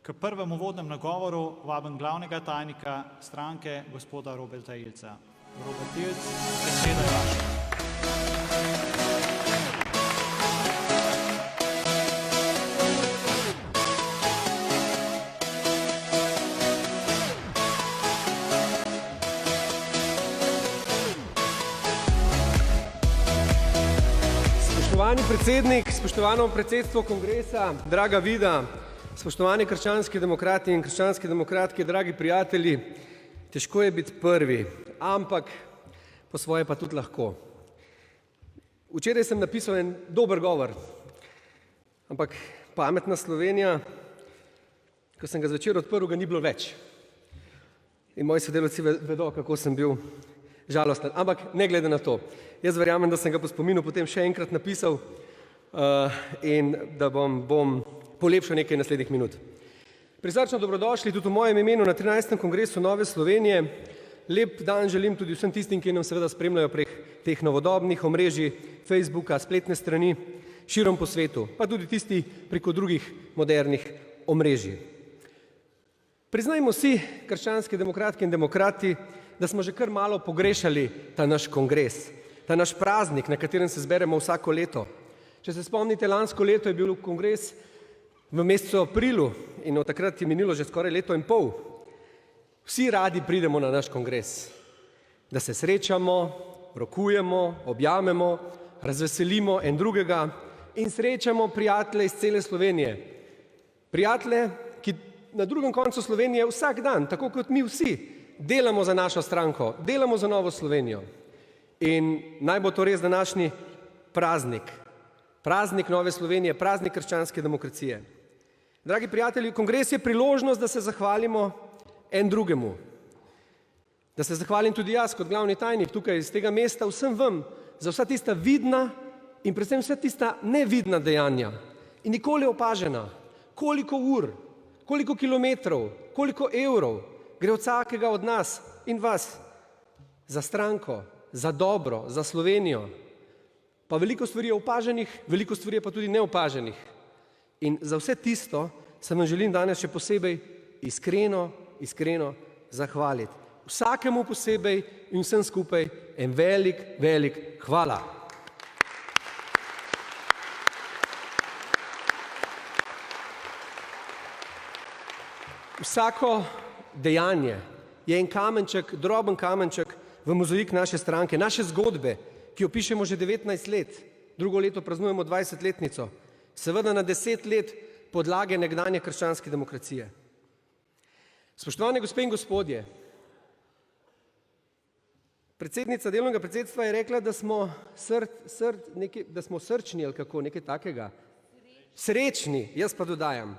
K prvemu uvodnem nagovoru vabim glavnega tajnika stranke, gospoda Roberta Ilca. Robert Ilc, beseda je vaša. Spoštovani predsednik, spoštovano predsedstvo kongresa, draga Vida, spoštovani krščanski demokrati in krščanske demokratke, dragi prijatelji, težko je biti prvi, ampak po svoje pa tudi lahko. Včeraj sem napisal en dober govor, ampak pametna Slovenija, ko sem ga zvečer odprl, ga ni bilo več. In moji sodelavci vedo, kako sem bil žalosten, ampak ne glede na to. Jaz verjamem, da sem ga po spominu potem še enkrat napisal in da bom polepšal nekaj naslednjih minut. Prisrčno dobrodošli tudi v mojem imenu na 13. kongresu Nove Slovenije. Lep dan želim tudi vsem tistim, ki nam seveda spremljajo prek teh novodobnih omrežij, Facebooka, spletne strani, širom po svetu, pa tudi tisti preko drugih modernih omrežij. Priznajmo si, krščanske demokratke in demokrati, da smo že kar malo pogrešali ta naš kongres, ta naš praznik, na katerem se zberemo vsako leto. Če se spomnite, lansko leto je bil kongres v mesecu aprilu in od takrat je minilo že skoraj leto in pol. Vsi radi pridemo na naš kongres, da se srečamo, rokujemo, objamemo, razveselimo en drugega in srečamo prijatelje iz cele Slovenije. Prijatelje, ki na drugem koncu Slovenije vsak dan, tako kot mi vsi, delamo za našo stranko, delamo za Novo Slovenijo. In naj bo to res današnji praznik. Praznik Nove Slovenije, praznik krščanske demokracije. Dragi prijatelji, kongres je priložnost, da se zahvalimo en drugemu. Da se zahvalim tudi jaz kot glavni tajnik tukaj iz tega mesta vsem vam za vsa tista vidna in predvsem vsa tista nevidna dejanja in nikoli opažena, koliko ur, koliko kilometrov, koliko evrov gre od vsakega od nas in vas za stranko, za dobro, za Slovenijo. Pa veliko stvari je opaženih, veliko stvari je pa tudi neopaženih. In za vse tisto se vam želim danes še posebej iskreno zahvaliti. Vsakemu posebej in vsem skupaj en velik hvala. Vsako dejanje je en kamenček, droben kamenček v mozaik naše stranke, naše zgodbe, ki jo pišemo že 19 let, drugo leto praznujemo 20-letnico, seveda na 10 let podlage nekdanje krščanske demokracije. Spoštovane gospe in gospodje, predsednica delovnega predsedstva je rekla, da smo srčni ali kako, nekaj takega. Srečni, jaz pa dodajam,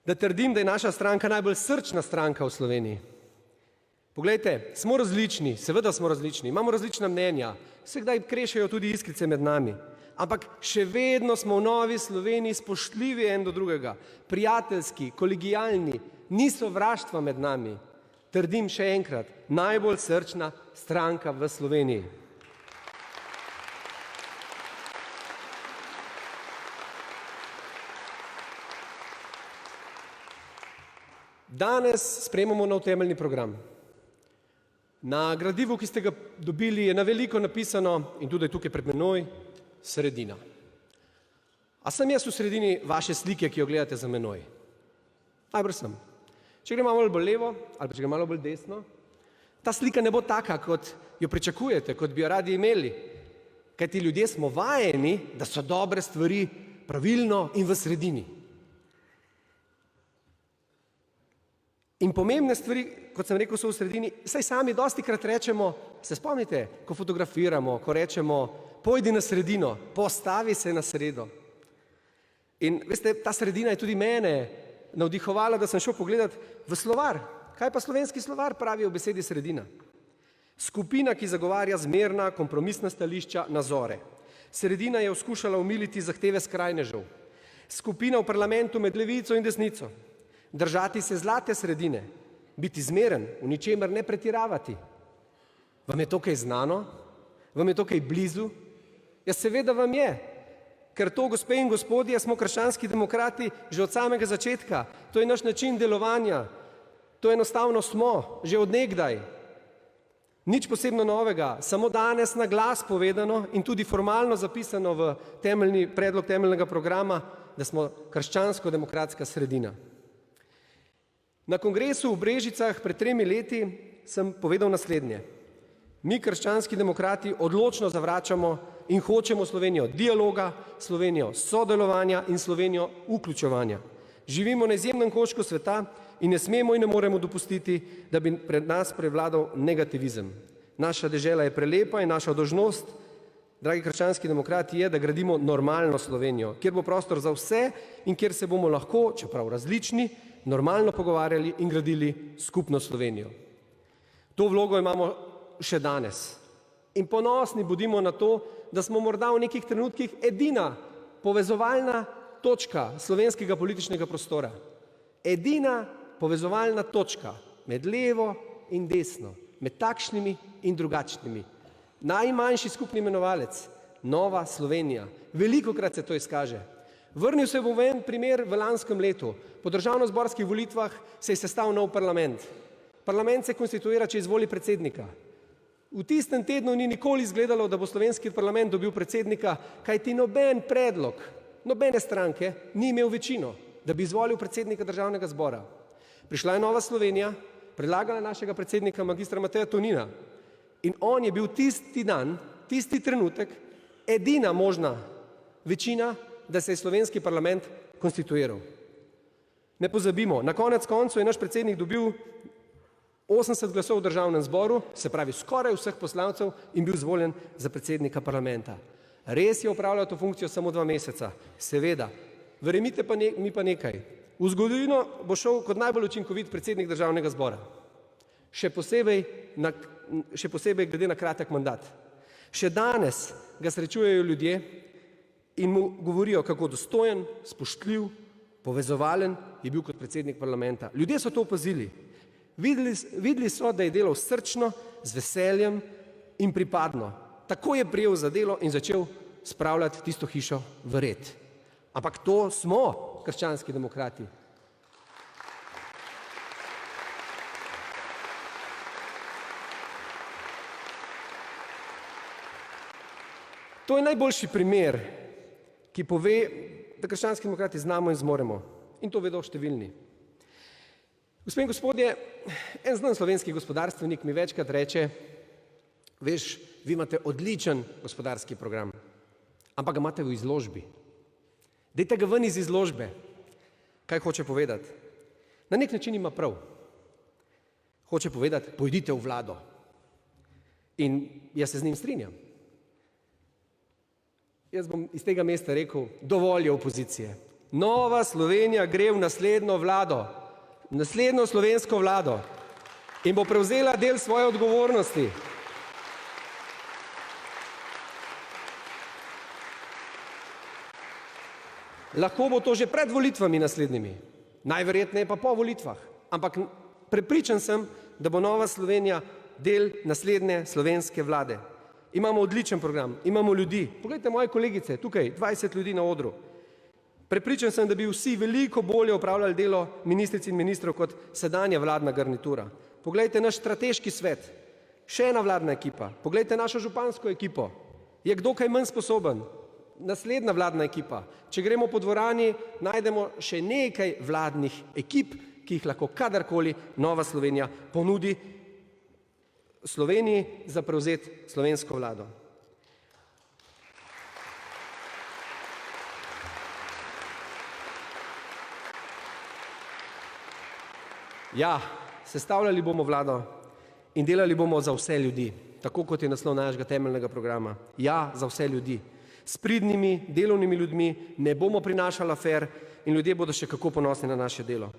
da trdim, da je naša stranka najbolj srčna stranka v Sloveniji. Poglejte, smo različni, seveda smo različni, imamo različna mnenja, vsekdaj krešejo tudi iskrice med nami, ampak še vedno smo v Novi Sloveniji spoštljivi en do drugega, prijateljski, kolegijalni, ni sovraštva med nami. Trdim še enkrat, najbolj srčna stranka v Sloveniji. Danes sprejemamo nov temeljni program. Na gradivu, ki ste ga dobili, je na veliko napisano in tudi tukaj pred menoj sredina. A sem jaz v sredini vaše slike, ki jo gledate za menoj? Najbrž sem. Če gre malo bolj levo ali pa če gre malo bolj desno, ta slika ne bo taka, kot jo pričakujete, kot bi jo radi imeli. Kajti ljudje smo vajeni, da so dobre stvari pravilno in v sredini. In pomembne stvari, kot sem rekel, so v sredini, saj sami dostikrat rečemo, se spomnite, ko fotografiramo, ko rečemo, pojdi na sredino, postavi se na sredo. In veste, ta sredina je tudi mene navdihovala, da sem šel pogledat v slovar. Kaj pa slovenski slovar pravi o besedi sredina? Skupina, ki zagovarja zmerna, kompromisna stališča, nazore. Sredina je skušala umiliti zahteve skrajnežev. Skupina v parlamentu med levico in desnico. Držati se zlate sredine, biti zmeren, v ničemer ne pretiravati. Vam je to kaj znano? Vam je to kaj blizu? Ja, seveda vam je, Ker to, gospe in gospodje, smo krščanski demokrati že od samega začetka. To je naš način delovanja. To enostavno smo, že od nekdaj. Nič posebno novega, samo danes na glas povedano in tudi formalno zapisano v predlog temeljnega programa, da smo krščansko-demokratska sredina. Na kongresu v Brežicah pred 3 leti sem povedal naslednje. Mi, krščanski demokrati, odločno zavračamo in hočemo Slovenijo dialoga, Slovenijo sodelovanja in Slovenijo vključevanja. Živimo na izjemnem koščku sveta in ne smemo in ne moremo dopustiti, da bi pred nas prevladal negativizem. Naša dežela je prelepa in naša dolžnost, dragi krščanski demokrati, je, da gradimo normalno Slovenijo, kjer bo prostor za vse in kjer se bomo lahko, čeprav različni, normalno pogovarjali in gradili skupno Slovenijo. To vlogo imamo še danes. In ponosni bodimo na to, da smo morda v nekih trenutkih edina povezovalna točka slovenskega političnega prostora. Edina povezovalna točka med levo in desno, med takšnimi in drugačnimi. Najmanjši skupni imenovalec, Nova Slovenija. Velikokrat se to izkaže. Vrnil se bom v en primer v lanskem letu. Po državnozborskih volitvah se je sestal nov parlament. Parlament se konstituira, če izvoli predsednika. V tistem tednu ni nikoli izgledalo, da bo slovenski parlament dobil predsednika, kajti noben predlog, nobene stranke ni imel večino, da bi izvolil predsednika državnega zbora. Prišla je Nova Slovenija, predlagala našega predsednika magistra Mateja Tonina in on je bil tisti dan, tisti trenutek, edina možna večina, da se je slovenski parlament konstituiral. Ne pozabimo, na konec koncev je naš predsednik dobil 80 glasov v državnem zboru, se pravi skoraj vseh poslancev, in bil izvoljen za predsednika parlamenta. Res je opravljal to funkcijo samo 2 meseca, seveda. Verjemite mi pa nekaj. V zgodovino bo šel kot najbolj učinkovit predsednik državnega zbora. Še posebej glede na kratek mandat. Še danes ga srečujejo ljudje in mu govorijo, kako dostojen, spoštljiv, povezovalen je bil kot predsednik parlamenta. Ljudje so to opazili. Videli so, da je delal srčno, z veseljem in pripadno. Tako je prijel za delo in začel spravljati tisto hišo v red. Ampak to smo krščanski demokrati. To je najboljši primer, ki pove, da krščanski demokrati znamo in zmoremo. In to vedo številni. Gospe in gospodje, en znan slovenski gospodarstvenik mi večkrat reče, veš, vi imate odličen gospodarski program, ampak ga imate v izložbi. Dajte ga ven iz izložbe. Kaj hoče povedati? Na nek način ima prav. Hoče povedati, pojdite v vlado. In jaz se z njim strinjam. Jaz bom iz tega mesta rekel, dovolj je opozicije. Nova Slovenija gre v naslednjo vlado, naslednjo slovensko vlado in bo prevzela del svoje odgovornosti. Lahko bo to že pred volitvami naslednjimi, najverjetneje pa po volitvah, ampak prepričan sem, da bo Nova Slovenija del naslednje slovenske vlade. Imamo odličen program, imamo ljudi. Poglejte moje kolegice, tukaj 20 ljudi na odru. Prepričan sem, da bi vsi veliko bolje opravljali delo ministric in ministrov kot sedanja vladna garnitura. Poglejte naš strateški svet, še ena vladna ekipa. Poglejte našo župansko ekipo. Je kdo kaj manj sposoben? Naslednja vladna ekipa. Če gremo po dvorani, najdemo še nekaj vladnih ekip, ki jih lahko kadarkoli Nova Slovenija ponudi Sloveniji za prevzeti slovensko vlado. Ja, sestavljali bomo vlado in delali bomo za vse ljudi, tako kot je naslov našega temeljnega programa. Ja, za vse ljudi. S pridnimi, delovnimi ljudmi ne bomo prinašali afer in ljudje bodo še kako ponosni na naše delo.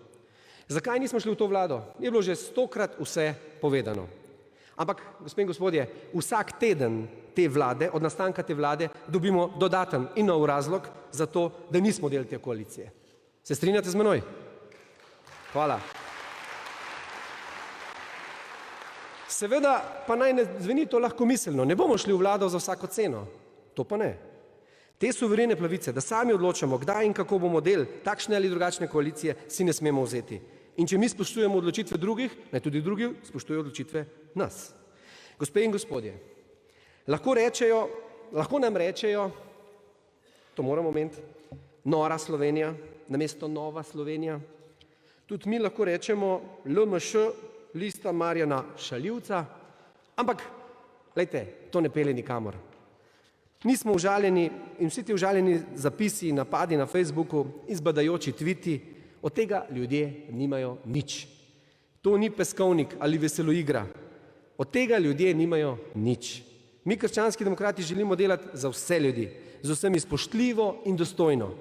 Zakaj nismo šli v to vlado? Je bilo že 100-krat vse povedano. Ampak, gospe in gospodje, vsak teden te vlade, od nastanka te vlade, dobimo dodaten in nov razlog za to, da nismo del te koalicije. Se strinjate z menoj? Hvala. Seveda pa naj ne zveni to lahkomiselno. Ne bomo šli v vlado za vsako ceno. To pa ne. Te suverene pravice, da sami odločamo, kdaj in kako bomo del takšne ali drugačne koalicije, si ne smemo vzeti. In če mi spoštujemo odločitve drugih, naj tudi drugi spoštujejo odločitve nas. Gospe in gospodje, lahko nam rečejo, to moramo omeniti, nora Slovenija, namesto Nova Slovenija. Tudi mi lahko rečemo LMŠ, Lista Marjana Šaljivca, ampak, glejte, to ne pelje nikamor. Nismo užaljeni in vsi ti užaljeni zapisi, napadi na Facebooku, izbadajoči tviti, od tega ljudje nimajo nič. To ni peskovnik ali veseloigra. Od tega ljudje nimajo nič. Mi, krščanski demokrati, želimo delati za vse ljudi, z vsemi spoštljivo in dostojno.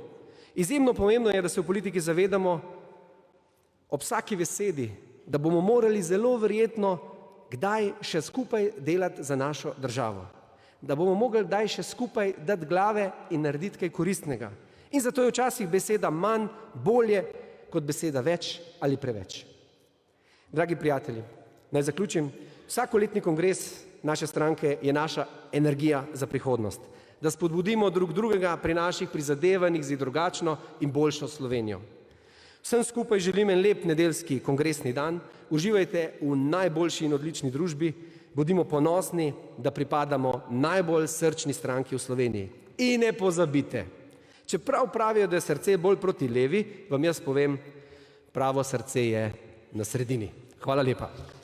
Izjemno pomembno je, da se v politiki zavedamo ob vsaki besedi, da bomo morali zelo verjetno kdaj še skupaj delati za našo državo. Da bomo mogli kdaj še skupaj dati glave in narediti kaj koristnega. In zato je včasih beseda manj, bolje, kot beseda več ali preveč. Dragi prijatelji, naj zaključim. Vsakoletni kongres naše stranke je naša energija za prihodnost. Da spodbudimo drug drugega pri naših prizadevanjih za drugačno in boljšo Slovenijo. Vsem skupaj želim en lep nedeljski kongresni dan. Uživajte v najboljši in odlični družbi. Bodimo ponosni, da pripadamo najbolj srčni stranki v Sloveniji. In ne pozabite, čeprav pravijo, da je srce bolj proti levi, vam jaz povem, pravo srce je na sredini. Hvala lepa.